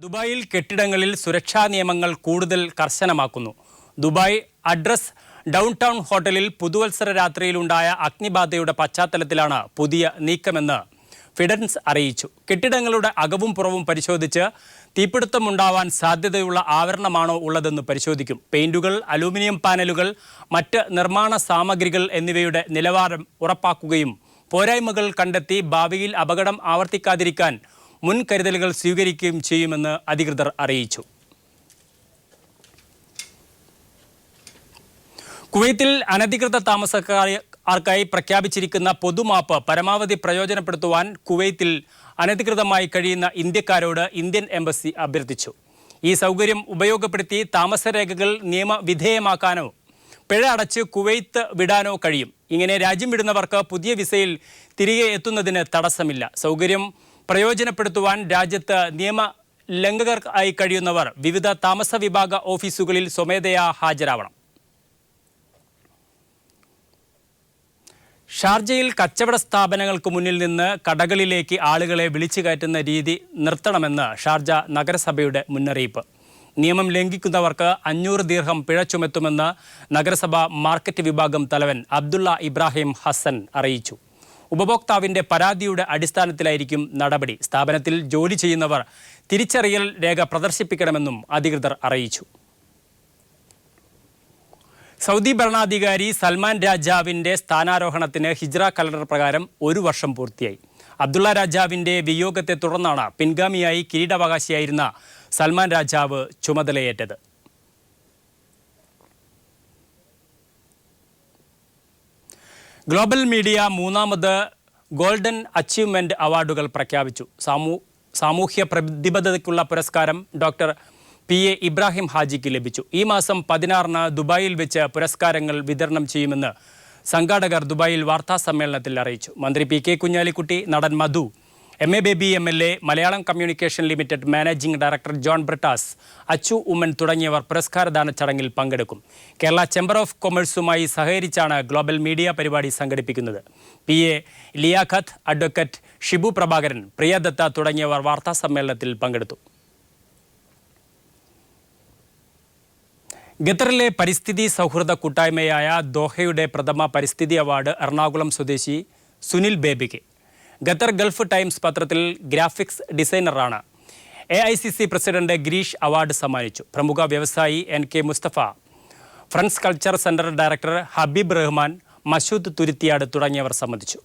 ദുബായിൽ കെട്ടിടങ്ങളിൽ സുരക്ഷാ നിയമങ്ങൾ കൂടുതൽ കർശനമാക്കുന്നു. ദുബായ് അഡ്രസ് ഡൗൺ ടൗൺ ഹോട്ടലിൽ പുതുവത്സര രാത്രിയിലുണ്ടായ അഗ്നിബാധയുടെ പശ്ചാത്തലത്തിലാണ് പുതിയ നീക്കമെന്ന് ഫിഡൻസ് അറിയിച്ചു. കെട്ടിടങ്ങളുടെ അകവും പുറവും പരിശോധിച്ച് തീപിടുത്തമുണ്ടാവാൻ സാധ്യതയുള്ള ആവരണമാണോ ഉള്ളതെന്ന് പരിശോധിക്കും. പെയിന്റുകൾ, അലൂമിനിയം പാനലുകൾ, മറ്റ് നിർമ്മാണ സാമഗ്രികൾ എന്നിവയുടെ നിലവാരം ഉറപ്പാക്കുകയും പോരായ്മകൾ കണ്ടെത്തി ഭാവിയിൽ അപകടം ആവർത്തിക്കാതിരിക്കാൻ മുൻകരുതലുകൾ സ്വീകരിക്കുകയും ചെയ്യുമെന്ന് അധികൃതർ അറിയിച്ചു. കുവൈത്തിൽ അനധികൃത താമസക്കാർക്കായി പ്രഖ്യാപിച്ചിരിക്കുന്ന പൊതുമാപ്പ് പരമാവധി പ്രയോജനപ്പെടുത്തുവാൻ കുവൈത്തിൽ അനധികൃതമായി കഴിയുന്ന ഇന്ത്യക്കാരോട് ഇന്ത്യൻ എംബസി അഭ്യർത്ഥിച്ചു. ഈ സൗകര്യം ഉപയോഗപ്പെടുത്തി താമസരേഖകൾ നിയമവിധേയമാക്കാനോ പിഴ അടച്ച് കുവൈത്ത് വിടാനോ കഴിയും. ഇങ്ങനെ രാജ്യം വിടുന്നവർക്ക് പുതിയ വിസയിൽ തിരികെ എത്തുന്നതിന് തടസ്സമില്ല. സൗകര്യം പ്രയോജനപ്പെടുത്തുവാൻ രാജ്യത്ത് നിയമലംഘകർക്കായി കഴിയുന്നവർ വിവിധ താമസ വിഭാഗ ഓഫീസുകളിൽ സ്വമേധയാ ഹാജരാവണം. ഷാർജയിൽ കച്ചവട സ്ഥാപനങ്ങൾക്ക് മുന്നിൽ നിന്ന് കടകളിലേക്ക് ആളുകളെ വിളിച്ചു കയറ്റുന്ന രീതി നിർത്തണമെന്ന് ഷാർജ നഗരസഭയുടെ മുന്നറിയിപ്പ്. നിയമം ലംഘിക്കുന്നവർക്ക് 500 ദിർഹം പിഴ ചുമത്തുമെന്ന് നഗരസഭ മാർക്കറ്റ് വിഭാഗം തലവൻ അബ്ദുള്ള ഇബ്രാഹിം ഹസൻ അറിയിച്ചു. ഉപഭോക്താവിൻ്റെ പരാതിയുടെ അടിസ്ഥാനത്തിലായിരിക്കും നടപടി. സ്ഥാപനത്തിൽ ജോലി ചെയ്യുന്നവർ തിരിച്ചറിയൽ രേഖ പ്രദർശിപ്പിക്കണമെന്നും അധികൃതർ അറിയിച്ചു. സൗദി ഭരണാധികാരി സൽമാൻ രാജാവിൻ്റെ സ്ഥാനാരോഹണത്തിന് ഹിജ്റ കലണ്ടർ പ്രകാരം 1 വർഷം പൂർത്തിയായി. അബ്ദുള്ള രാജാവിൻ്റെ വിയോഗത്തെ തുടർന്നാണ് പിൻഗാമിയായി കിരീടാവകാശിയായിരുന്ന സൽമാൻ രാജാവ് ചുമതലയേറ്റത്. ഗ്ലോബൽ മീഡിയ 3ാമത് ഗോൾഡൻ അച്ചീവ്മെൻറ്റ് അവാർഡുകൾ പ്രഖ്യാപിച്ചു. സാമൂഹ്യ പ്രതിബദ്ധതയ്ക്കുള്ള പുരസ്കാരം ഡോക്ടർ PA ഇബ്രാഹിം ഹാജിക്ക് ലഭിച്ചു. ഈ മാസം 16-ന് ദുബായിൽ വെച്ച് പുരസ്കാരങ്ങൾ വിതരണം ചെയ്യുമെന്ന് സംഘാടകർ ദുബായിൽ വാർത്താ സമ്മേളനത്തിൽ അറിയിച്ചു. മന്ത്രി PK കുഞ്ഞാലിക്കുട്ടി, നടൻ മധു, MA baby MLA, Malayalam communication limited managing director John Brittas, Achu Oommen തുടങ്ങിയവർ പുരസ്കാരദാന ചടങ്ങിൽ പങ്കെടുക്കും. കേരള ചേംബർ ഓഫ് കൊമേഴ്സുമായി സഹകരിച്ചാണ് ഗ്ലോബൽ മീഡിയ പരിപാടി സംഘടിപ്പിക്കുന്നത്. PA ലിയാഖത്ത്, അഡ്വക്കേറ്റ് ഷിബു പ്രഭാകരൻ, പ്രിയദത്ത തുടങ്ങിയവർ വാർത്താ സമ്മേളനത്തിൽ പങ്കെടുത്തു. ഖത്തറിലെ പരിസ്ഥിതി സൗഹൃദ കൂട്ടായ്മയായ ദോഹയുടെ പ്രഥമ പരിസ്ഥിതി അവാർഡ് എറണാകുളം സ്വദേശി സുനിൽ ബേബിക്ക്. ഖത്തർ ഗൾഫ് ടൈംസ് പത്രത്തിൽ ഗ്രാഫിക്സ് ഡിസൈനറാണ്. AICC പ്രസിഡന്റ് ഗിരീഷ് അവാർഡ് സമ്മാനിച്ചു. പ്രമുഖ വ്യവസായി NK Mustafa, friends culture centre director Habib Rahman, Mashood Thuruthiyad തുടങ്ങിയവർ സംബന്ധിച്ചു.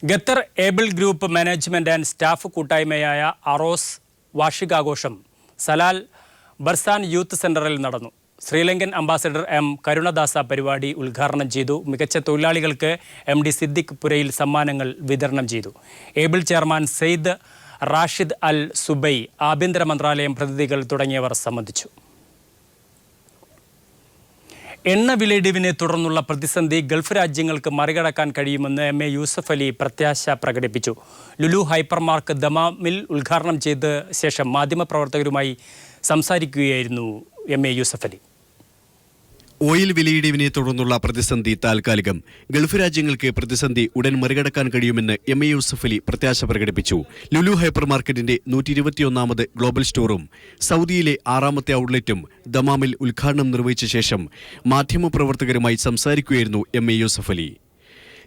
Qatar Able group management and staff കൂട്ടായ്മയായ അറോസ് വാർഷികാഘോഷം സലാൽ ബർസാൻ യൂത്ത് സെൻ്ററിൽ നടന്നു. ശ്രീലങ്കൻ അംബാസഡർ M കരുണദാസ പരിപാടി ഉദ്ഘാടനം ചെയ്തു. മികച്ച തൊഴിലാളികൾക്ക് MD സിദ്ദിഖ് പുരയിൽ സമ്മാനങ്ങൾ വിതരണം ചെയ്തു. ഏബിൾ ചെയർമാൻ സെയ്ദ് റാഷിദ് അൽ സുബൈ, ആഭ്യന്തര മന്ത്രാലയം പ്രതിനിധികൾ തുടങ്ങിയവർ സംബന്ധിച്ചു. എണ്ണ വിലയിടിവിനെ തുടർന്നുള്ള പ്രതിസന്ധി ഗൾഫ് രാജ്യങ്ങൾക്ക് മറികടക്കാൻ കഴിയുമെന്ന് MA യൂസഫ് അലി പ്രത്യാശ പ്രകടിപ്പിച്ചു. ലുലു ഹൈപ്പർ മാർക്കറ്റ് ദമാമിൽ ഉദ്ഘാടനം ചെയ്ത ശേഷം മാധ്യമപ്രവർത്തകരുമായി സംസാരിക്കുകയായിരുന്നു MA യൂസഫ് അലി. ഓയിൽ വിലയിടിവിനെ തുടർന്നുള്ള പ്രതിസന്ധി താൽക്കാലികം. ഗൾഫ് രാജ്യങ്ങൾക്ക് പ്രതിസന്ധി ഉടൻ മറികടക്കാൻ കഴിയുമെന്ന് MA യൂസഫ് അലി പ്രത്യാശ പ്രകടിപ്പിച്ചു. ലുലു ഹൈപ്പർ മാർക്കറ്റിന്റെ 121ാമത് ഗ്ലോബൽ സ്റ്റോറും സൗദിയിലെ 6ാമത്തെ ഔട്ട്ലെറ്റും ദമാമിൽ ഉദ്ഘാടനം നിർവഹിച്ച ശേഷം മാധ്യമപ്രവർത്തകരുമായി സംസാരിക്കുകയായിരുന്നു MA Yusuf Ali.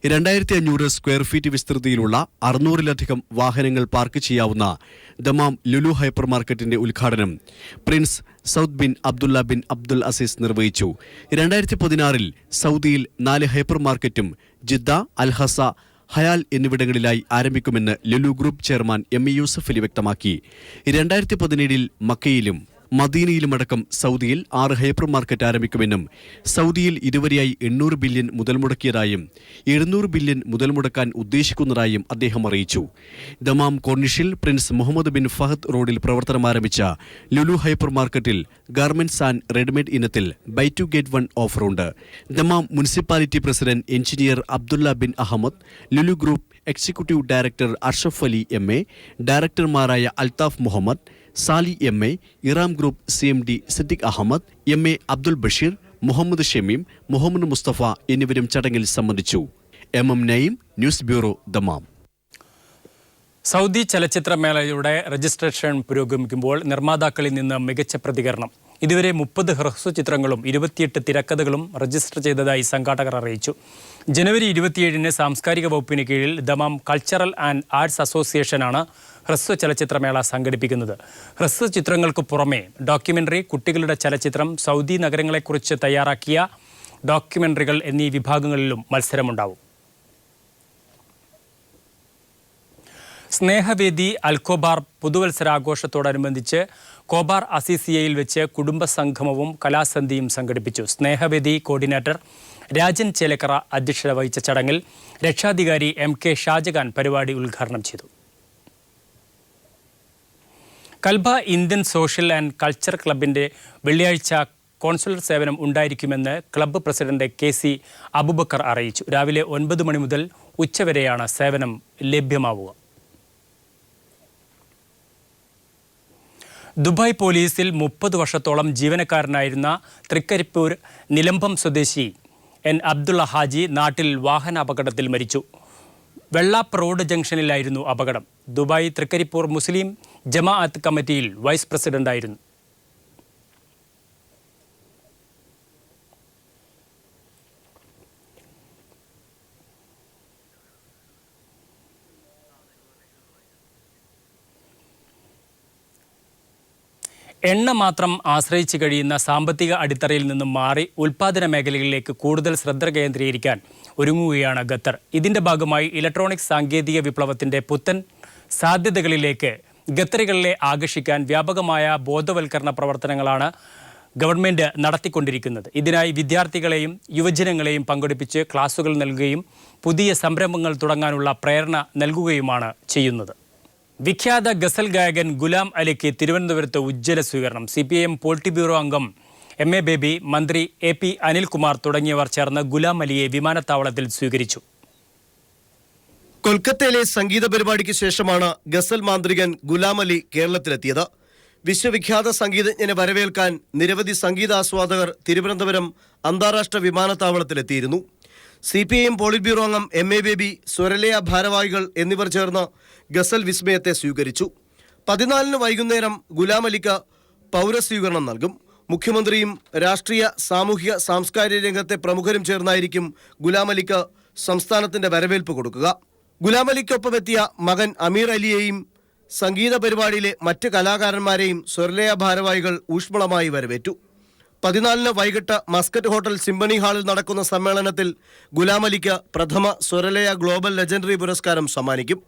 2500 square feet വിസ്തൃതിയിലുള്ള 600-ലധികം വാഹനങ്ങൾ പാർക്ക് ചെയ്യാവുന്ന ദമാം ലുലു ഹൈപ്പർ മാർക്കറ്റിന്റെ ഉദ്ഘാടനം prince Saud bin Abdullah bin Abdul Aziz നിർവഹിച്ചു. 2016-ൽ സൗദിയിൽ 4 ഹൈപ്പർ മാർക്കറ്റും ജിദ്ദ, അൽഹസ, ഹയാൽ എന്നിവിടങ്ങളിലായി ആരംഭിക്കുമെന്ന് Lulu group chairman MA Yusuf Ali വ്യക്തമാക്കി. 2017-ൽ മക്കയിലും മദീനയിലുമടക്കം സൗദിയിൽ 6 ഹൈപ്പർ മാർക്കറ്റ് ആരംഭിക്കുമെന്നും സൗദിയിൽ ഇതുവരെയായി 800 ബില്യൺ മുതൽ മുടക്കിയതായും 700 ബില്യൺ മുതൽ മുടക്കാൻ ഉദ്ദേശിക്കുന്നതായും അദ്ദേഹം അറിയിച്ചു. ദമാം കോർണിഷിൽ പ്രിൻസ് മുഹമ്മദ് ബിൻ ഫഹദ് റോഡിൽ പ്രവർത്തനമാരംഭിച്ച ലുലു ഹൈപ്പർ മാർക്കറ്റിൽ ഗാർമെന്റ്സ് ആൻഡ് റെഡിമെയ്ഡ് ഇനത്തിൽ ബൈ ടു ഗെറ്റ് 1 ഓഫറുണ്ട്. Dammam municipality president engineer Abdullah bin Ahmed, Lulu group executive director Ashraf Ali MA, ഡയറക്ടർമാരായ Althaf Muhammad, Sali MA, Iram group CMD Siddique Ahmed, MA Abdul Basheer, Muhammad Shameem, Muhammad Mustafa എന്നിവരും ചടങ്ങിൽ സംബന്ധിച്ചു. MM Naeem, news bureau, Dammam. Saudi ചലച്ചിത്രമേളയുടെ രജിസ്ട്രേഷൻ പുരോഗമിക്കുമ്പോൾ നിർമ്മാതാക്കളിൽ നിന്ന് മികച്ച പ്രതികരണം. ഇതുവരെ 30 ഹ്രസ്വചിത്രങ്ങളും 28 തിരക്കഥകളും രജിസ്റ്റർ ചെയ്തതായി സംഘാടകർ അറിയിച്ചു. ജനുവരി 27-ന് സാംസ്കാരിക വകുപ്പിന് കീഴിൽ ദമാം കൾച്ചറൽ ആൻഡ് ആർട്സ് അസോസിയേഷനാണ് ഹ്രസ്വ ചലച്ചിത്രമേള സംഘടിപ്പിക്കുന്നത്. ഹ്രസ്വ ചിത്രങ്ങൾക്ക് പുറമെ ഡോക്യുമെന്ററി, കുട്ടികളുടെ ചലച്ചിത്രം, സൗദി നഗരങ്ങളെക്കുറിച്ച് തയ്യാറാക്കിയ ഡോക്യുമെന്ററികൾ എന്നീ വിഭാഗങ്ങളിലും മത്സരമുണ്ടാവും. സ്നേഹവേദി അൽഖോബാർ പുതുവത്സരാഘോഷത്തോടനുബന്ധിച്ച് കോബാർ അസീസിയയിൽ വെച്ച് കുടുംബസംഗമവും കലാസന്ധിയും സംഘടിപ്പിച്ചു. സ്നേഹവേദി കോർഡിനേറ്റർ രാജൻ ചേലക്കറ അധ്യക്ഷത വഹിച്ച ചടങ്ങിൽ രക്ഷാധികാരി MK ഷാജഹാൻ പരിപാടി ഉദ്ഘാടനം ചെയ്തു. Kalba Indian social and culture ക്ലബിന്റെ വെള്ളിയാഴ്ച കോൺസുലർ സേവനം ഉണ്ടായിരിക്കുമെന്ന് ക്ലബ്ബ് പ്രസിഡന്റ് KC അബൂബക്കർ അറിയിച്ചു. രാവിലെ 9 മണി മുതൽ ഉച്ചവരെയാണ് സേവനം ലഭ്യമാവുക. ദുബായ് പോലീസിൽ 30 വർഷത്തോളം ജീവനക്കാരനായിരുന്ന തൃക്കരിപ്പൂർ നിലമ്പം സ്വദേശി N. അബ്ദുള്ള ഹാജി നാട്ടിൽ വാഹനാപകടത്തിൽ മരിച്ചു. വെള്ളാപ്പ് റോഡ് ജംഗ്ഷനിലായിരുന്നു അപകടം. ദുബായ് തൃക്കരിപ്പൂർ മുസ്ലിം ജമാഅത്ത് കമ്മിറ്റിയിൽ വൈസ് പ്രസിഡന്റായിരുന്നു. എണ്ണ മാത്രം ആശ്രയിച്ച് കഴിയുന്ന സാമ്പത്തിക അടിത്തറയിൽ നിന്നും മാറി ഉൽപ്പാദന മേഖലകളിലേക്ക് കൂടുതൽ ശ്രദ്ധ കേന്ദ്രീകരിക്കാൻ ഒരുങ്ങുകയാണ് ഖത്തർ. ഇതിന്റെ ഭാഗമായി ഇലക്ട്രോണിക്സ് സാങ്കേതിക വിപ്ലവത്തിന്റെ പുത്തൻ സാധ്യതകളിലേക്ക് ഖത്തറികളിലെ ആകർഷിക്കാൻ വ്യാപകമായ ബോധവൽക്കരണ പ്രവർത്തനങ്ങളാണ് ഗവൺമെന്റ് നടത്തിക്കൊണ്ടിരിക്കുന്നത്. ഇതിനായി വിദ്യാർത്ഥികളെയും യുവജനങ്ങളെയും പങ്കെടുപ്പിച്ച് ക്ലാസുകൾ നൽകുകയും പുതിയ സംരംഭങ്ങൾ തുടങ്ങാനുള്ള പ്രേരണ നൽകുകയുമാണ് ചെയ്യുന്നത്. വിഖ്യാത ഗസൽ ഗായകൻ ഗുലാം അലിക്ക് തിരുവനന്തപുരത്ത് ഉജ്ജ്വല സ്വീകരണം. CPIM പോളിറ്റ് ബ്യൂറോ അംഗം MA ബേബി, മന്ത്രി AP അനിൽകുമാർ തുടങ്ങിയവർ ചേർന്ന് ഗുലാം അലിയെ വിമാനത്താവളത്തിൽ സ്വീകരിച്ചു. കൊൽക്കത്തയിലെ സംഗീത പരിപാടിക്ക് ശേഷമാണ് ഗസൽ മാന്ത്രികൻ ഗുലാം അലി കേരളത്തിലെത്തിയത്. വിശ്വവിഖ്യാത സംഗീതജ്ഞനെ വരവേൽക്കാൻ നിരവധി സംഗീതാസ്വാദകർ തിരുവനന്തപുരം അന്താരാഷ്ട്ര വിമാനത്താവളത്തിലെത്തിയിരുന്നു. CPIM പോളിറ്റ് ബ്യൂറോ അംഗം MA ബേബി, സ്വരലയ ഭാരവാഹികൾ എന്നിവർ ചേർന്ന് ഗസൽ വിസ്മയത്തെ സ്വീകരിച്ചു. 14-ന് വൈകുന്നേരം ഗുലാം അലിക്ക് പൗരസ്വീകരണം നൽകും. മുഖ്യമന്ത്രിയും രാഷ്ട്രീയ, സാമൂഹിക, സാംസ്കാരിക രംഗത്തെ പ്രമുഖരും ചേർന്നായിരിക്കും ഗുലാം അലിക്ക് സംസ്ഥാനത്തിന്റെ വരവേൽപ്പ് കൊടുക്കുക. ഗുലാം അലിക്കൊപ്പം എത്തിയ മകൻ അമീർ അലിയെയും സംഗീത പരിപാടിയിലെ മറ്റ് കലാകാരന്മാരെയും സ്വരലയ ഭാരവാഹികൾ ഊഷ്മളമായി വരവേറ്റു. 14-ന് വൈകിട്ട് മസ്കറ്റ് ഹോട്ടൽ സിംഫണി ഹാളിൽ നടക്കുന്ന സമ്മേളനത്തിൽ ഗുലാം അലിക്ക് പ്രഥമ സ്വരലയ ഗ്ലോബൽ ലെജൻഡറി പുരസ്കാരം സമ്മാനിക്കും.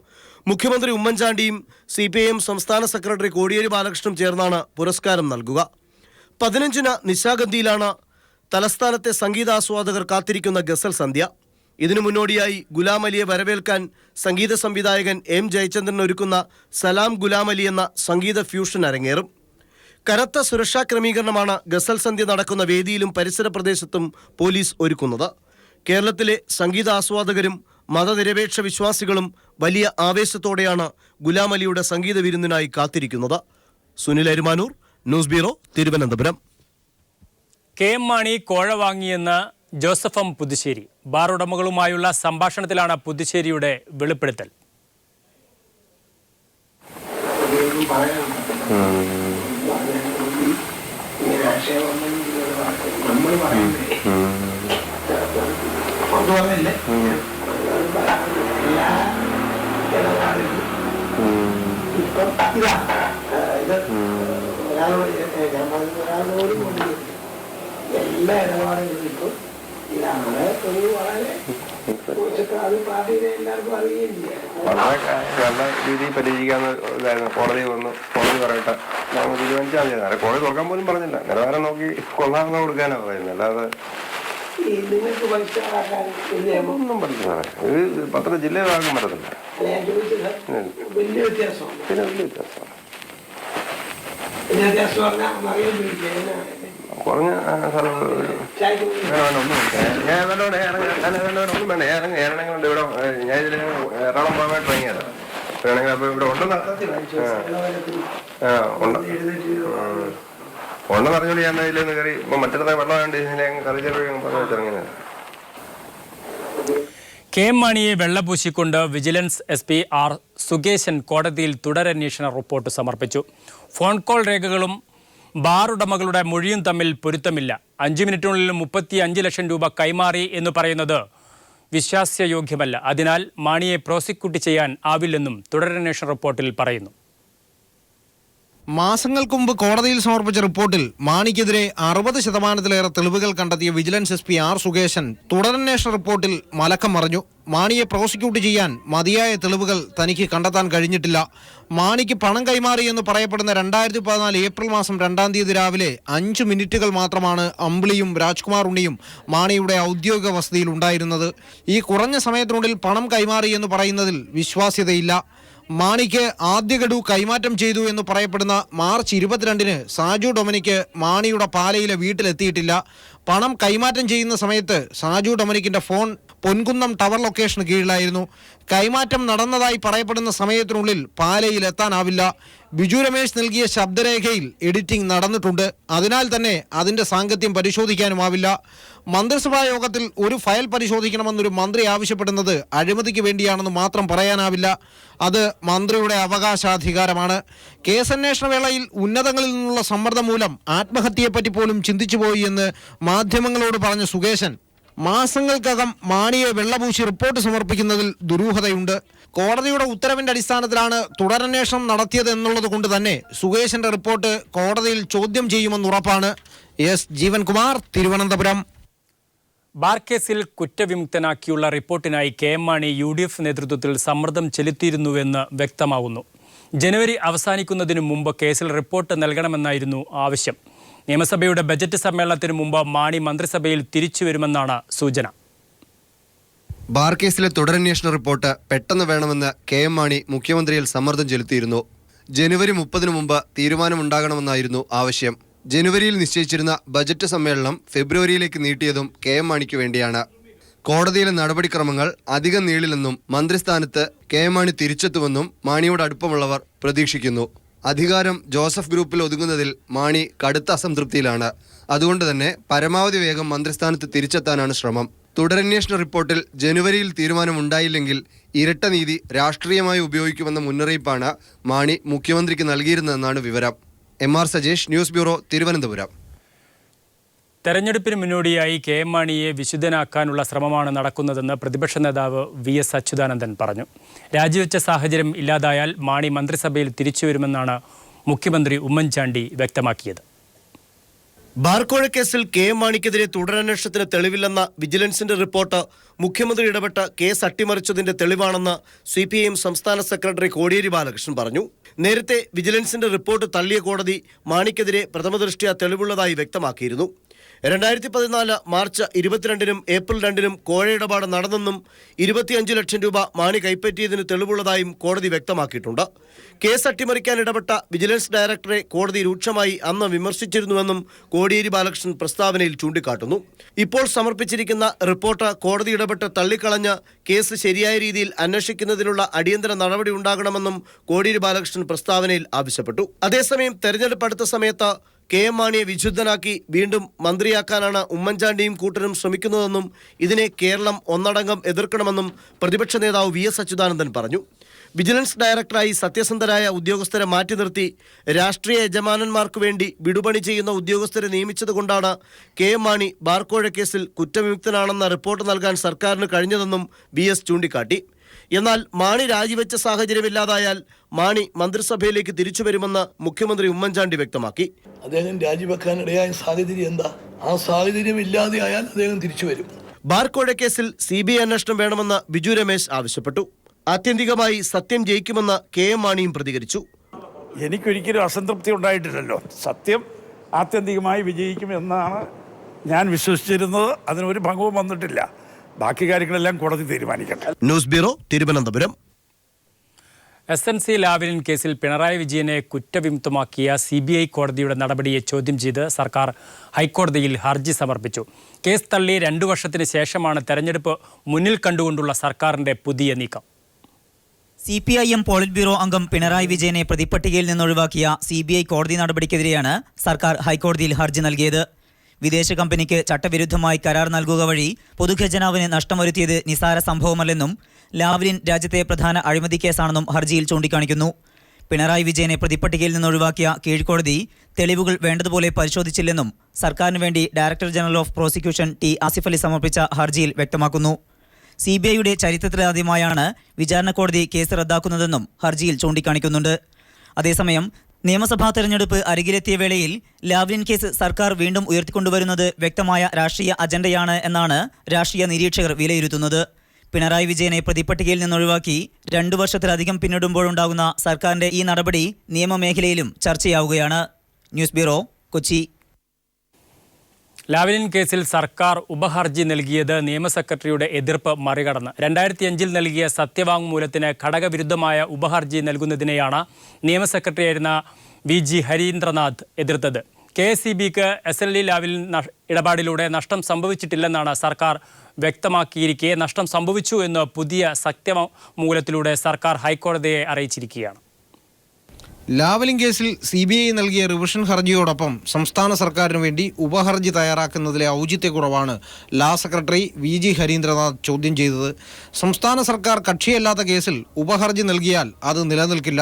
മുഖ്യമന്ത്രി ഉമ്മൻചാണ്ടിയും CPIM സംസ്ഥാന സെക്രട്ടറി കോടിയേരി ബാലകൃഷ്ണനും ചേർന്നാണ് പുരസ്കാരം നൽകുക. 15-ന് നിശാഗന്ധിയിലാണ് തലസ്ഥാനത്തെ സംഗീതാസ്വാദകർ കാത്തിരിക്കുന്ന ഗസൽ സന്ധ്യ. ഇതിനു മുന്നോടിയായി ഗുലാം അലിയെ വരവേൽക്കാൻ സംഗീത സംവിധായകൻ M. ജയചന്ദ്രൻ ഒരുക്കുന്ന സലാം ഗുലാം അലി എന്ന സംഗീത ഫ്യൂഷൻ അരങ്ങേറും. കനത്ത സുരക്ഷാ ക്രമീകരണമാണ് ഗസൽ സന്ധ്യ നടക്കുന്ന വേദിയിലും പരിസര പ്രദേശത്തും പോലീസ് ഒരുക്കുന്നത്. കേരളത്തിലെ സംഗീതാസ്വാദകരും മതനിരപേക്ഷ വിശ്വാസികളും വലിയ ആവേശത്തോടെയാണ് ഗുലാം അലിയുടെ സംഗീത വിരുന്നിനായി കാത്തിരിക്കുന്നത്. Sunil Arumanoor, news bureau, Thiruvananthapuram. KM Mani കോഴ വാങ്ങിയെന്ന് ജോസഫ് M. പുതുശ്ശേരി. ബാർ ഉടമകളുമായുള്ള സംഭാഷണത്തിലാണ് പുതുശ്ശേരിയുടെ വെളിപ്പെടുത്തൽ. എല്ലാ ഇടപാടുകളും ഇപ്പം ഇതാണ് വളരെ എല്ലാവർക്കും അറിയുകയും ചെയ്യാം. നല്ല രീതിയിൽ പരീക്ഷിക്കാന്ന് ഇതായിരുന്നു. കോടതി പറയട്ടെ, നമ്മൾ തീരുമാനിച്ചാൽ മതി. കോടതി തുറക്കാൻ പോലും പറഞ്ഞില്ല. നിലവാരം നോക്കി കൊള്ളാമെന്ന് കൊടുക്കാനാ പറയുന്നത്. അല്ലാതെ നിങ്ങൾക്ക് മനസ്സിലാക്കാൻ ഒന്നും പറ്റില്ല. ഇത് 10 ജില്ലയിലാകാൻ പറ്റത്തില്ല. വലിയ വ്യത്യാസമാണ്. പിന്നെ വലിയ വ്യത്യാസമാണ്. കുറഞ്ഞ സ്ഥലം ഒന്നും വേണ്ട. ഏറണങ്ങളുണ്ട് ഇവിടെ. ഞാൻ ഇതിൽ എറണാകുളം പോകാനായിട്ട് ഇറങ്ങിയതാണ്. വേണമെങ്കിൽ അപ്പോൾ ഇവിടെ ഉണ്ടെന്ന് ഉണ്ട്. ഒന്ന് പറഞ്ഞോളൂ ഞാൻ ഇതിലൊന്ന് കയറി ഇപ്പൊ മറ്റേ വെള്ളം വേണ്ടി കറി പറഞ്ഞു വെച്ചിറങ്ങിയത്. കെ എം മാണിയെ വെള്ളപൂശിക്കൊണ്ട് വിജിലൻസ് SP R സുകേശൻ കോടതിയിൽ തുടരന്വേഷണ റിപ്പോർട്ട് സമർപ്പിച്ചു. ഫോൺ കോൾ രേഖകളും ബാർ ഉടമകളുടെ മൊഴിയും തമ്മിൽ പൊരുത്തമില്ല. 5 മിനിറ്റിനുള്ളിൽ 35 ലക്ഷം രൂപ കൈമാറി എന്ന് പറയുന്നത് വിശ്വാസ്യയോഗ്യമല്ല. അതിനാൽ മാണിയെ പ്രോസിക്യൂട്ട് ചെയ്യാൻ ആവില്ലെന്നും തുടരന്വേഷണ റിപ്പോർട്ടിൽ പറയുന്നു. മാസങ്ങൾക്ക് മുമ്പ് കോടതിയിൽ സമർപ്പിച്ച റിപ്പോർട്ടിൽ മാണിക്കെതിരെ 60% തെളിവുകൾ കണ്ടെത്തിയ വിജിലൻസ് SP R സുകേശൻ തുടരന്വേഷണ റിപ്പോർട്ടിൽ മലക്കം മറിഞ്ഞു. മാണിയെ പ്രോസിക്യൂട്ട് ചെയ്യാൻ മതിയായ തെളിവുകൾ തനിക്ക് കണ്ടെത്താൻ കഴിഞ്ഞിട്ടില്ല. മാണിക്ക് പണം കൈമാറി എന്ന് പറയപ്പെടുന്ന 2014 ഏപ്രിൽ മാസം 2-ാം തീയതി രാവിലെ 5 മിനിറ്റുകൾ മാത്രമാണ് അമ്പിളിയും രാജ്കുമാർ ഉണ്ണിയും മാണിയുടെ ഔദ്യോഗിക വസതിയിൽ ഉണ്ടായിരുന്നത്. ഈ കുറഞ്ഞ സമയത്തിനുള്ളിൽ പണം കൈമാറി എന്ന് പറയുന്നതിൽ വിശ്വാസ്യതയില്ല. മാണിക്ക് ആദ്യ ഗഡു കൈമാറ്റം ചെയ്തു എന്ന് പറയപ്പെടുന്ന മാർച്ച് 22-ന് സാജു ഡൊമിനിക്ക് മാണിയുടെ പാലയിലെ വീട്ടിലെത്തിയിട്ടില്ല. പണം കൈമാറ്റം ചെയ്യുന്ന സമയത്ത് സാജു ഡൊമിനിക്കിന്റെ ഫോൺ പൊൻകുന്നം ടവർ ലൊക്കേഷന് കീഴിലായിരുന്നു. കൈമാറ്റം നടന്നതായി പറയപ്പെടുന്ന സമയത്തിനുള്ളിൽ പാലയിൽ എത്താനാവില്ല. ബിജു രമേശ് നൽകിയ ശബ്ദരേഖയിൽ എഡിറ്റിംഗ് നടന്നിട്ടുണ്ട്. അതിനാൽ തന്നെ അതിന്റെ സാങ്കത്യം പരിശോധിക്കാനുമാവില്ല. മന്ത്രിസഭാ യോഗത്തിൽ ഒരു ഫയൽ പരിശോധിക്കണമെന്നൊരു മന്ത്രി ആവശ്യപ്പെടുന്നത് അഴിമതിക്ക് വേണ്ടിയാണെന്ന് മാത്രം പറയാനാവില്ല. അത് മന്ത്രിയുടെ അവകാശാധികാരമാണ്. കേസന്വേഷണ വേളയിൽ ഉന്നതങ്ങളിൽ നിന്നുള്ള സമ്മർദ്ദം മൂലം ആത്മഹത്യയെപ്പറ്റി പോലും ചിന്തിച്ചുപോയി എന്ന് മാധ്യമങ്ങളോട് പറഞ്ഞ സുകേശൻ മാസങ്ങൾക്കകം മാണിയെ വെള്ളപൂശി റിപ്പോർട്ട് സമർപ്പിക്കുന്നതിൽ ദുരൂഹതയുണ്ട്. കോടതിയുടെ ഉത്തരവിന്റെ അടിസ്ഥാനത്തിലാണ് തുടരന്വേഷണം നടത്തിയത് എന്നുള്ളത് കൊണ്ട് തന്നെ സുകേശന്റെ റിപ്പോർട്ട് കോടതിയിൽ ചോദ്യം ചെയ്യുമെന്നുറപ്പാണ്. എസ് ജീവൻകുമാർ, തിരുവനന്തപുരം. ബാർ കേസിൽ കുറ്റവിമുക്തനാക്കിയുള്ള റിപ്പോർട്ടിനായി കെ എം മാണി UDF നേതൃത്വത്തിൽ സമ്മർദ്ദം ചെലുത്തിയിരുന്നുവെന്ന് വ്യക്തമാകുന്നു. ജനുവരി അവസാനിക്കുന്നതിനു മുമ്പ് കേസിൽ റിപ്പോർട്ട് നൽകണമെന്നായിരുന്നു ആവശ്യം. നിയമസഭയുടെ ബജറ്റ് സമ്മേളനത്തിന് മുമ്പ് മാണി മന്ത്രിസഭയിൽ തിരിച്ചുവരുമെന്നാണ് സൂചന. ബാർ കേസിലെ തുടരന്വേഷണ റിപ്പോർട്ട് പെട്ടെന്ന് വേണമെന്ന് KM മാണി മുഖ്യമന്ത്രിയിൽ സമ്മർദ്ദം ചെലുത്തിയിരുന്നു. ജനുവരി 30-ന് മുമ്പ് തീരുമാനമുണ്ടാകണമെന്നായിരുന്നു ആവശ്യം. ജനുവരിയിൽ നിശ്ചയിച്ചിരുന്ന ബജറ്റ് സമ്മേളനം ഫെബ്രുവരിയിലേക്ക് നീട്ടിയതും KM മാണിക്ക് വേണ്ടിയാണ്. കോടതിയിലെ നടപടിക്രമങ്ങൾ അധികം നീളില്ലെന്നും മന്ത്രിസ്ഥാനത്ത് KM മാണി തിരിച്ചെത്തുമെന്നും മാണിയോട് അടുപ്പമുള്ളവർ പ്രതീക്ഷിക്കുന്നു. അധികാരം ജോസഫ് ഗ്രൂപ്പിൽ ഒതുങ്ങുന്നതിൽ മാണി കടുത്ത അസംതൃപ്തിയിലാണ്. അതുകൊണ്ട് തന്നെ പരമാവധി വേഗം മന്ത്രിസ്ഥാനത്ത് തിരിച്ചെത്താനാണ് ശ്രമം. തുടരന്വേഷണ റിപ്പോർട്ടിൽ ജനുവരിയിൽ തീരുമാനമുണ്ടായില്ലെങ്കിൽ ഇരട്ട നീതി രാഷ്ട്രീയമായി ഉപയോഗിക്കുമെന്ന മുന്നറിയിപ്പാണ് മാണി മുഖ്യമന്ത്രിക്ക് നൽകിയിരുന്നതെന്നാണ് വിവരം. MR Sajesh, news bureau, Thiruvananthapuram. തെരഞ്ഞെടുപ്പിന് മുന്നോടിയായി കെ എം മാണിയെ വിശുദ്ധനാക്കാനുള്ള ശ്രമമാണ് നടക്കുന്നതെന്ന് പ്രതിപക്ഷ നേതാവ് VS അച്യുതാനന്ദൻ പറഞ്ഞു. രാജിവെച്ച സാഹചര്യം ഇല്ലാതായാൽ മാണി മന്ത്രിസഭയിൽ തിരിച്ചുവരുമെന്നാണ് മുഖ്യമന്ത്രി ഉമ്മൻചാണ്ടി വ്യക്തമാക്കിയത്. ബാർക്കോഴ കേസിൽ KM മാണിക്കെതിരെ തുടരന്വേഷണത്തിന് തെളിവില്ലെന്ന വിജിലൻസിന്റെ റിപ്പോർട്ട് മുഖ്യമന്ത്രി ഇടപെട്ട് കേസ് അട്ടിമറിച്ചതിന്റെ തെളിവാണെന്ന് CPIM സംസ്ഥാന സെക്രട്ടറി കോടിയേരി ബാലകൃഷ്ണൻ പറഞ്ഞു. നേരത്തെ വിജിലൻസിന്റെ റിപ്പോർട്ട് തള്ളിയ കോടതി മാണിക്കെതിരെ പ്രഥമദൃഷ്ട്യാ തെളിവുള്ളതായി വ്യക്തമാക്കിയിരുന്നു. 2014 മാർച്ച് 22-നും ഏപ്രിൽ 2-നും കോഴ ഇടപാട് നടന്നെന്നും 25 ലക്ഷം രൂപ മാണി കൈപ്പറ്റിയതിന് തെളിവുള്ളതായും കോടതി വ്യക്തമാക്കിയിട്ടുണ്ട്. കേസ് അട്ടിമറിക്കാൻ ഇടപെട്ട വിജിലൻസ് ഡയറക്ടറെ കോടതി രൂക്ഷമായി അന്ന് വിമർശിച്ചിരുന്നുവെന്നും കോടിയേരി ബാലകൃഷ്ണൻ പ്രസ്താവനയിൽ ചൂണ്ടിക്കാട്ടുന്നു. ഇപ്പോൾ സമർപ്പിച്ചിരിക്കുന്ന റിപ്പോർട്ട് കോടതി ഇടപെട്ട് തള്ളിക്കളഞ്ഞ് കേസ് ശരിയായ രീതിയിൽ അന്വേഷിക്കുന്നതിനുള്ള അടിയന്തര നടപടി ഉണ്ടാകണമെന്നും കോടിയേരി ബാലകൃഷ്ണൻ പ്രസ്താവനയിൽ ആവശ്യപ്പെട്ടു. അതേസമയം തെരഞ്ഞെടുപ്പ് അടുത്ത സമയത്ത് KM മാണിയെ വിശുദ്ധനാക്കി വീണ്ടും മന്ത്രിയാക്കാനാണ് ഉമ്മൻചാണ്ടിയും കൂട്ടരും ശ്രമിക്കുന്നതെന്നും ഇതിനെ കേരളം ഒന്നടങ്കം എതിർക്കണമെന്നും പ്രതിപക്ഷ നേതാവ് VS അച്യുതാനന്ദൻ പറഞ്ഞു. വിജിലൻസ് ഡയറക്ടറായി സത്യസന്ധരായ ഉദ്യോഗസ്ഥരെ മാറ്റി നിർത്തി രാഷ്ട്രീയ യജമാനന്മാർക്ക് വേണ്ടി വിടുപണി ചെയ്യുന്ന ഉദ്യോഗസ്ഥരെ നിയമിച്ചതുകൊണ്ടാണ് KM മാണി ബാർക്കോഴ കേസിൽ കുറ്റവിമുക്തനാണെന്ന റിപ്പോർട്ട് നൽകാൻ സർക്കാരിന് കഴിഞ്ഞതെന്നും VS ചൂണ്ടിക്കാട്ടി. എന്നാൽ മാണി രാജിവെച്ച സാഹചര്യമില്ലാതായാൽ മാണി മന്ത്രിസഭയിലേക്ക് തിരിച്ചു വരുമെന്ന് മുഖ്യമന്ത്രി ഉമ്മൻചാണ്ടി വ്യക്തമാക്കി. അദ്ദേഹം രാജിവെക്കാനിടയായ സാഹചര്യം എന്താ? ആ സാഹചര്യം ഇല്ലാതെയായാൽ അദ്ദേഹം തിരിച്ചു വരും. ബാർക്കോഴ കേസിൽ CBI അന്വേഷണം വേണമെന്ന് ബിജു രമേശ് ആവശ്യപ്പെട്ടു. ആത്യന്തികമായി സത്യം ജയിക്കുമെന്ന് KM മാണിയും പ്രതികരിച്ചു. എനിക്കൊരിക്കലും അസംതൃപ്തി ഉണ്ടായിട്ടില്ലല്ലോ. സത്യം ആത്യന്തികമായി വിജയിക്കുമെന്നാണ് ഞാൻ വിശ്വസിച്ചിരുന്നത്. അതിനൊരു ഭംഗവും വന്നിട്ടില്ല. ബാക്കി കാര്യങ്ങളെല്ലാം കോടതി തീരുമാനിക്കട്ടെ. News bureau, Thiruvananthapuram. SNC Lavalin കേസിൽ പിണറായി വിജയനെ കുറ്റവിമുക്തമാക്കിയ CBI കോടതിയുടെ നടപടിയെ ചോദ്യം ചെയ്ത് സർക്കാർ ഹൈക്കോടതിയിൽ ഹർജി സമർപ്പിച്ചു. കേസ് തള്ളി 2 വർഷത്തിന് ശേഷമാണ് തെരഞ്ഞെടുപ്പ് മുന്നിൽ കണ്ടുകൊണ്ടുള്ള സർക്കാരിന്റെ പുതിയ നീക്കം. CPIM പോളിറ്റ് ബ്യൂറോ അംഗം പിണറായി വിജയനെ പ്രതിപ്പട്ടികയിൽ നിന്നൊഴിവാക്കിയ CBI കോടതി നടപടിക്കെതിരെയാണ് സർക്കാർ ഹൈക്കോടതിയിൽ ഹർജി നൽകിയത്. വിദേശ കമ്പനിക്ക് ചട്ടവിരുദ്ധമായി കരാർ നൽകുക വഴി പൊതുഖജനാവിന് നഷ്ടം വരുത്തിയത് നിസാര സംഭവമല്ലെന്നും ലാവ്ലിൻ രാജ്യത്തെ പ്രധാന അഴിമതി കേസാണെന്നും ഹർജിയിൽ ചൂണ്ടിക്കാണിക്കുന്നു. പിണറായി വിജയനെ പ്രതിപ്പട്ടികയിൽ നിന്നൊഴിവാക്കിയ കീഴ്ക്കോടതി തെളിവുകൾ വേണ്ടതുപോലെ പരിശോധിച്ചില്ലെന്നും സർക്കാരിന് വേണ്ടി director general of prosecution T. Asif Ali സമർപ്പിച്ച ഹർജിയിൽ വ്യക്തമാക്കുന്നു. CBIയുടെ ചരിത്രത്തിലാദ്യമായാണ് വിചാരണ കോടതി കേസ് റദ്ദാക്കുന്നതെന്നും ഹർജിയിൽ ചൂണ്ടിക്കാണിക്കുന്നുണ്ട്. അതേസമയം നിയമസഭാ തെരഞ്ഞെടുപ്പ് അരികിലെത്തിയ വേളയിൽ ലാവ്ലിൻ കേസ് സർക്കാർ വീണ്ടും ഉയർത്തിക്കൊണ്ടുവരുന്നത് വ്യക്തമായ രാഷ്ട്രീയ അജണ്ടയാണ് എന്നാണ് രാഷ്ട്രീയ നിരീക്ഷകർ വിലയിരുത്തുന്നത്. പിണറായി വിജയനെ പ്രതിപ്പട്ടികയിൽ നിന്നൊഴിവാക്കി 2 വർഷത്തിലധികം പിന്നിടുമ്പോഴുണ്ടാകുന്ന സർക്കാരിന്റെ ഈ നടപടി നിയമമേഖലയിലും ചർച്ചയാവുകയാണ്. News bureau, Kochi. ലാവ്ലിൻ കേസിൽ സർക്കാർ ഉപഹർജി നൽകിയത് നിയമ സെക്രട്ടറിയുടെ എതിർപ്പ് മറികടന്ന് 2005 നൽകിയ സത്യവാങ്മൂലത്തിന് ഘടകവിരുദ്ധമായ ഉപഹർജി നൽകുന്നതിനെയാണ് നിയമ സെക്രട്ടറിയായിരുന്ന VG ഹരീന്ദ്രനാഥ് എതിർത്തത്. KSEBക്ക് SLD ലാവ്ലിൻ ഇടപാടിലൂടെ നഷ്ടം സംഭവിച്ചിട്ടില്ലെന്നാണ് സർക്കാർ വ്യക്തമാക്കിയിരിക്കെ നഷ്ടം സംഭവിച്ചു എന്ന് പുതിയ സത്യവാങ്മൂലത്തിലൂടെ സർക്കാർ ഹൈക്കോടതിയെ അറിയിച്ചിരിക്കുകയാണ്. ലാവ്ലിൻ കേസിൽ CBI നൽകിയ റിവിഷൻ ഹർജിയോടൊപ്പം സംസ്ഥാന സർക്കാരിന് വേണ്ടി ഉപഹർജി തയ്യാറാക്കുന്നതിലെ ഔചിത്യക്കുറവാണ് ലാ സെക്രട്ടറി VG ഹരീന്ദ്രനാഥ് ചോദ്യം ചെയ്തത്. സംസ്ഥാന സർക്കാർ കക്ഷിയല്ലാത്ത കേസിൽ ഉപഹർജി നൽകിയാൽ അത് നിലനിൽക്കില്ല.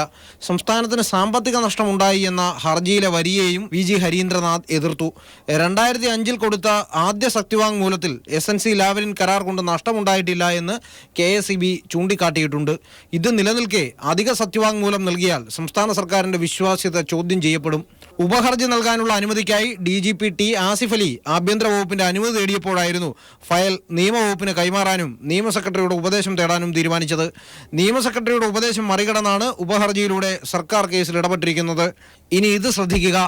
സംസ്ഥാനത്തിന് സാമ്പത്തിക നഷ്ടമുണ്ടായി എന്ന ഹർജിയിലെ വരിയെയും VG ഹരീന്ദ്രനാഥ് എതിർത്തു. 2005 കൊടുത്ത ആദ്യ സത്യവാങ്മൂലത്തിൽ SNC ലാവ്ലിൻ കരാർ കൊണ്ട് നഷ്ടമുണ്ടായിട്ടില്ല എന്ന് KSEB ചൂണ്ടിക്കാട്ടിയിട്ടുണ്ട്. ഇത് നിലനിൽക്കെ അധിക സത്യവാങ്മൂലം നൽകിയാൽ സംസ്ഥാന സർക്കാരിന്റെ വിശ്വാസ്യത ചോദ്യം ചെയ്യപ്പെടും. ഉപഹർജി നൽകാനുള്ള അനുമതിക്കായി DGP T. ആസിഫ് അലി ആഭ്യന്തര വകുപ്പിന്റെ അനുമതി തേടിയപ്പോഴായിരുന്നു ഫയൽ നിയമവകുപ്പിന് കൈമാറാനും നിയമ സെക്രട്ടറിയുടെ ഉപദേശം തേടാനും തീരുമാനിച്ചത്. നിയമ സെക്രട്ടറിയുടെ ഉപദേശം മറികടന്നാണ് ഉപഹർജിയിലൂടെ സർക്കാർ കേസിൽ ഇടപെട്ടിരിക്കുന്നത്. ഇനി ഇത് ശ്രദ്ധിക്കുക.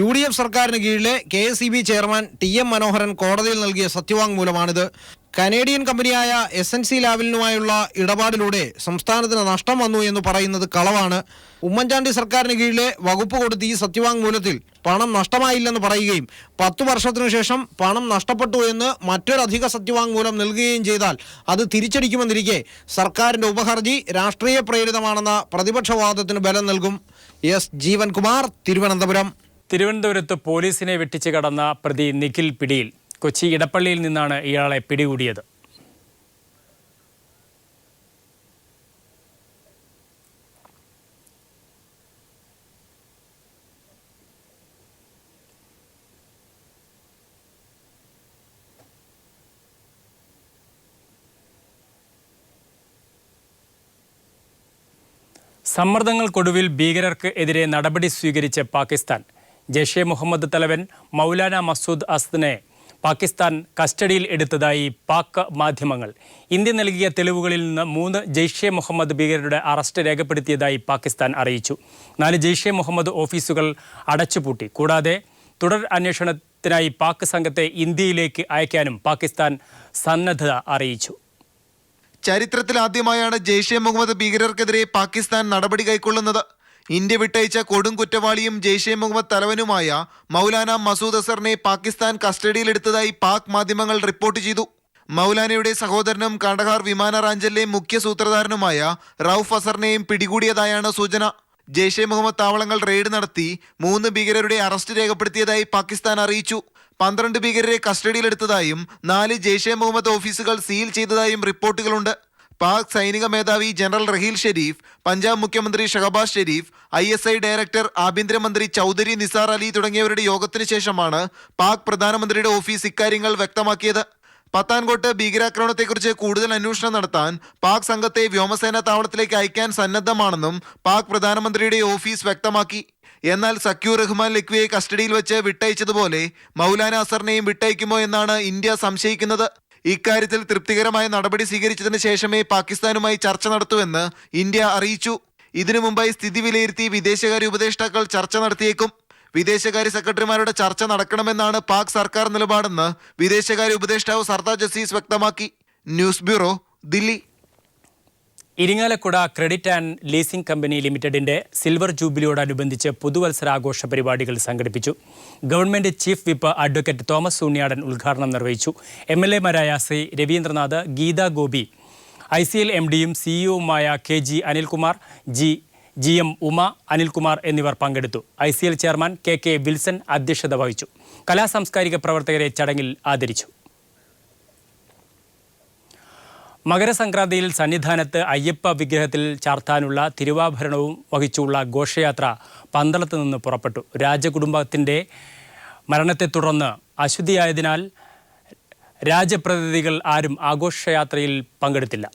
UDF സർക്കാരിന് കീഴിലെ KSEB ചെയർമാൻ TM മനോഹരൻ കോടതിയിൽ നൽകിയ സത്യവാങ്മൂലമാണിത്. കനേഡിയൻ കമ്പനിയായ SNC ലാവ്ലിനുമായുള്ള ഇടപാടിലൂടെ സംസ്ഥാനത്തിന് നഷ്ടം വന്നു എന്ന് പറയുന്നത് കളവാണ്. ഉമ്മൻചാണ്ടി സർക്കാരിന് കീഴിലെ വകുപ്പ് കൊടുത്ത് ഈ സത്യവാങ്മൂലത്തിൽ പണം നഷ്ടമായില്ലെന്ന് പറയുകയും 10 വർഷത്തിനു ശേഷം പണം നഷ്ടപ്പെട്ടു എന്ന് മറ്റൊരധിക സത്യവാങ്മൂലം നൽകുകയും ചെയ്താൽ അത് തിരിച്ചടിക്കുമെന്നിരിക്കെ സർക്കാരിന്റെ ഉപഹർജി രാഷ്ട്രീയ പ്രേരിതമാണെന്ന പ്രതിപക്ഷവാദത്തിന് ബലം നൽകും. S. ജീവൻകുമാർ, തിരുവനന്തപുരം. തിരുവനന്തപുരത്ത് പോലീസിനെ വെട്ടിച്ച് കടന്ന പ്രതി നിഖിൽ പിടിയിൽ. കൊച്ചി ഇടപ്പള്ളിയിൽ നിന്നാണ് ഇയാളെ പിടികൂടിയത്. സമ്മർദ്ദങ്ങൾക്കൊടുവിൽ ഭീകരർക്ക് എതിരെ നടപടി സ്വീകരിച്ച പാകിസ്ഥാൻ. ജെയ്ഷെ മുഹമ്മദ് തലവൻ മൗലാന മസൂദ് അസ്ദിനെ പാകിസ്ഥാൻ കസ്റ്റഡിയിൽ എടുത്തതായി പാക് മാധ്യമങ്ങൾ. ഇന്ത്യ നൽകിയ തെളിവുകളിൽ നിന്ന് 3 ജെയ്ഷെ മുഹമ്മദ് ഭീകരരുടെ അറസ്റ്റ് രേഖപ്പെടുത്തിയതായി പാകിസ്ഥാൻ അറിയിച്ചു. 4 ജെയ്ഷെ മുഹമ്മദ് ഓഫീസുകൾ അടച്ചുപൂട്ടി. കൂടാതെ തുടർ അന്വേഷണത്തിനായി പാക് സംഘത്തെ ഇന്ത്യയിലേക്ക് അയക്കാനും പാകിസ്ഥാൻ സന്നദ്ധത അറിയിച്ചു. ചരിത്രത്തിലാദ്യമായാണ് ജെയ്ഷെ മുഹമ്മദ് ഭീകരർക്കെതിരെ പാകിസ്ഥാൻ നടപടി കൈക്കൊള്ളുന്നത്. ഇന്ത്യ വിട്ടയച്ച കൊടും കുറ്റവാളിയും ജെയ്ഷെ മുഹമ്മദ് തലവനുമായ മൗലാന മസൂദ് അസറിനെ പാകിസ്ഥാൻ കസ്റ്റഡിയിലെടുത്തതായി പാക് മാധ്യമങ്ങൾ റിപ്പോർട്ട് ചെയ്തു. മൗലാനയുടെ സഹോദരനും കാണ്ഡഹാർ വിമാനറാഞ്ചലിലെ മുഖ്യ സൂത്രധാരനുമായ റൌഫ് അസറിനെയും പിടികൂടിയതായാണ് സൂചന. ജെയ്ഷെ മുഹമ്മദ് താവളങ്ങൾ റെയ്ഡ് നടത്തി 3 ഭീകരരുടെ അറസ്റ്റ് രേഖപ്പെടുത്തിയതായി പാകിസ്ഥാൻ അറിയിച്ചു. 12 ഭീകരരെ കസ്റ്റഡിയിലെടുത്തതായും 4 ജെയ്ഷെ മുഹമ്മദ് ഓഫീസുകൾ സീൽ ചെയ്തതായും റിപ്പോർട്ടുകളുണ്ട്. പാക് സൈനിക മേധാവി ജനറൽ റഹീൽ ഷെരീഫ്, പഞ്ചാബ് മുഖ്യമന്ത്രി ഷഹബാസ് ഷെരീഫ്, ISI ഡയറക്ടർ ആഭ്യന്തരമന്ത്രി ചൗധരി നിസാർ അലി തുടങ്ങിയവരുടെ യോഗത്തിന് ശേഷമാണ് പാക് പ്രധാനമന്ത്രിയുടെ ഓഫീസ് ഇക്കാര്യങ്ങൾ വ്യക്തമാക്കിയത്. പത്താൻകോട്ട് ഭീകരാക്രമണത്തെക്കുറിച്ച് കൂടുതൽ അന്വേഷണം നടത്താൻ പാക് സംഘത്തെ വ്യോമസേന താവളത്തിലേക്ക് അയക്കാൻ സന്നദ്ധമാണെന്നും പാക് പ്രധാനമന്ത്രിയുടെ ഓഫീസ് വ്യക്തമാക്കി. എന്നാൽ സക്യൂർ റഹ്മാൻ ലക്വിയെ കസ്റ്റഡിയിൽ വെച്ച് വിട്ടയച്ചതുപോലെ മൗലാന അസറിനെയും വിട്ടയക്കുമോ എന്നാണ് ഇന്ത്യ സംശയിക്കുന്നത്. ഇക്കാര്യത്തിൽ തൃപ്തികരമായ നടപടി സ്വീകരിച്ചതിന് ശേഷമേ പാകിസ്ഥാനുമായി ചർച്ച നടത്തൂവെന്ന് ഇന്ത്യ അറിയിച്ചു. ഇതിനു മുമ്പായി സ്ഥിതി വിലയിരുത്തി വിദേശകാര്യ ഉപദേഷ്ടാക്കൾ ചർച്ച നടത്തിയേക്കും. വിദേശകാര്യ സെക്രട്ടറിമാരുടെ ചർച്ച നടക്കണമെന്നാണ് പാക് സർക്കാർ നിലപാടെന്ന് വിദേശകാര്യ ഉപദേഷ്ടാവ് സർദാർ അസീസ് വ്യക്തമാക്കി. News bureau, Delhi. Irinjalakuda credit and leasing company ലിമിറ്റഡിന്റെ സിൽവർ ജൂബിലിയോടനുബന്ധിച്ച് പുതുവത്സരാഘോഷ പരിപാടികൾ സംഘടിപ്പിച്ചു. Government chief whip advocate Thomas Unniyadan ഉദ്ഘാടനം നിർവഹിച്ചു. MLA മാരായ Shri Ravindranath, Gita Gopi, ICL MD-യും CEO-യുമായ KG Anilkumar, GM Uma Anilkumar എന്നിവർ പങ്കെടുത്തു. ICL ചെയർമാൻ KK വിൽസൺ അധ്യക്ഷത വഹിച്ചു. കലാസാംസ്കാരിക പ്രവർത്തകരെ ചടങ്ങിൽ ആദരിച്ചു. മകരസംക്രാന്തിയിൽ സന്നിധാനത്ത് അയ്യപ്പ വിഗ്രഹത്തിൽ ചാർത്താനുള്ള തിരുവാഭരണവും വഹിച്ചുള്ള ഘോഷയാത്ര പന്തളത്ത് നിന്ന് പുറപ്പെട്ടു. രാജകുടുംബത്തിൻ്റെ മരണത്തെ തുടർന്ന് അശുദ്ധിയായതിനാൽ രാജപ്രതിനിധികൾ ആരും ആഘോഷയാത്രയിൽ പങ്കെടുത്തില്ല.